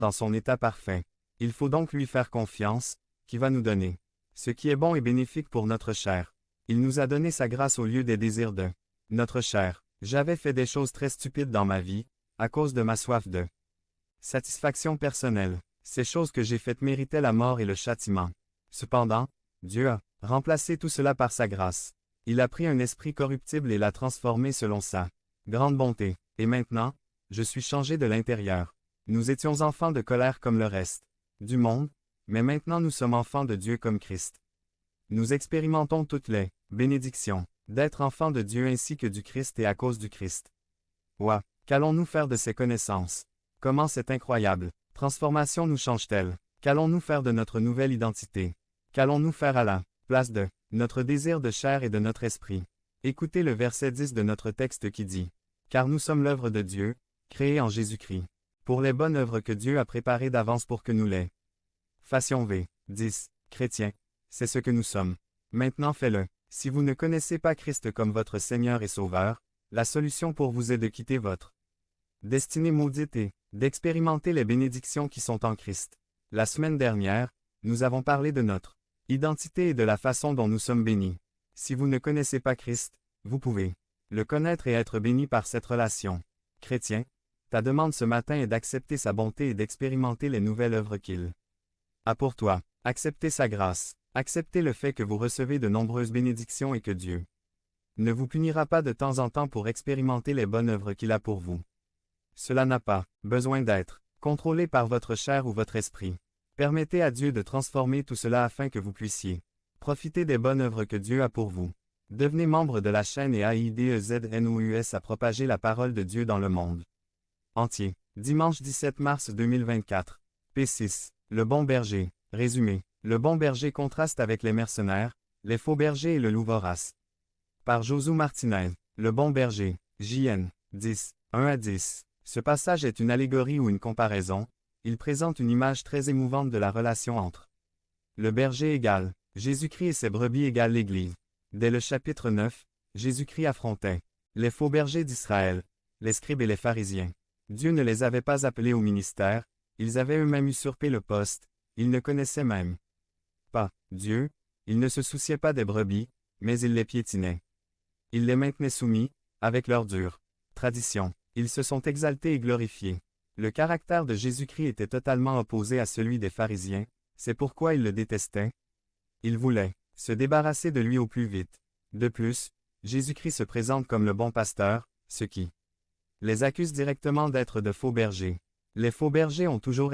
dans son état parfait. Il faut donc lui faire confiance, qui va nous donner ce qui est bon et bénéfique pour notre chair. Il nous a donné sa grâce au lieu des désirs de notre chair. J'avais fait des choses très stupides dans ma vie, à cause de ma soif de satisfaction personnelle. Ces choses que j'ai faites méritaient la mort et le châtiment. Cependant, Dieu a remplacé tout cela par sa grâce. Il a pris un esprit corruptible et l'a transformé selon sa grande bonté. Et maintenant, je suis changé de l'intérieur. Nous étions enfants de colère comme le reste du monde, mais maintenant nous sommes enfants de Dieu comme Christ. Nous expérimentons toutes les bénédictions d'être enfants de Dieu ainsi que du Christ et à cause du Christ. Ouah, qu'allons-nous faire de ces connaissances? Comment c'est incroyable! Transformation nous change-t-elle? Qu'allons-nous faire de notre nouvelle identité? Qu'allons-nous faire à la place de notre désir de chair et de notre esprit? Écoutez le verset 10 de notre texte qui dit « Car nous sommes l'œuvre de Dieu, créée en Jésus-Christ, pour les bonnes œuvres que Dieu a préparées d'avance pour que nous les fassions. » 10. Chrétiens, c'est ce que nous sommes. Maintenant fais-le. Si vous ne connaissez pas Christ comme votre Seigneur et Sauveur, la solution pour vous est de quitter votre destinée maudite et d'expérimenter les bénédictions qui sont en Christ. La semaine dernière, nous avons parlé de notre identité et de la façon dont nous sommes bénis. Si vous ne connaissez pas Christ, vous pouvez le connaître et être béni par cette relation. Chrétien, ta demande ce matin est d'accepter sa bonté et d'expérimenter les nouvelles œuvres qu'il a pour toi. Acceptez sa grâce. Acceptez le fait que vous recevez de nombreuses bénédictions et que Dieu ne vous punira pas de temps en temps pour expérimenter les bonnes œuvres qu'il a pour vous. Cela n'a pas besoin d'être contrôlé par votre chair ou votre esprit. Permettez à Dieu de transformer tout cela afin que vous puissiez profiter des bonnes œuvres que Dieu a pour vous. Devenez membre de la chaîne et AIDEZNOUS à propager la parole de Dieu dans le monde entier. Dimanche 17 mars 2024. P6. Le bon berger. Résumé. Le bon berger contraste avec les mercenaires, les faux bergers et le loup vorace. Par Josué Martinez. Le bon berger. JN. 10. 1 à 10. Ce passage est une allégorie ou une comparaison. Il présente une image très émouvante de la relation entre le berger égale Jésus-Christ et ses brebis égale l'Église. Dès le chapitre 9, Jésus-Christ affrontait les faux bergers d'Israël, les scribes et les pharisiens. Dieu ne les avait pas appelés au ministère, ils avaient eux-mêmes usurpé le poste, ils ne connaissaient même pas Dieu, ils ne se souciaient pas des brebis, mais ils les piétinaient. Ils les maintenaient soumis, avec leur dure tradition. Ils se sont exaltés et glorifiés. Le caractère de Jésus-Christ était totalement opposé à celui des pharisiens, c'est pourquoi ils le détestaient. Ils voulaient se débarrasser de lui au plus vite. De plus, Jésus-Christ se présente comme le bon pasteur, ce qui les accuse directement d'être de faux bergers. Les faux bergers ont toujours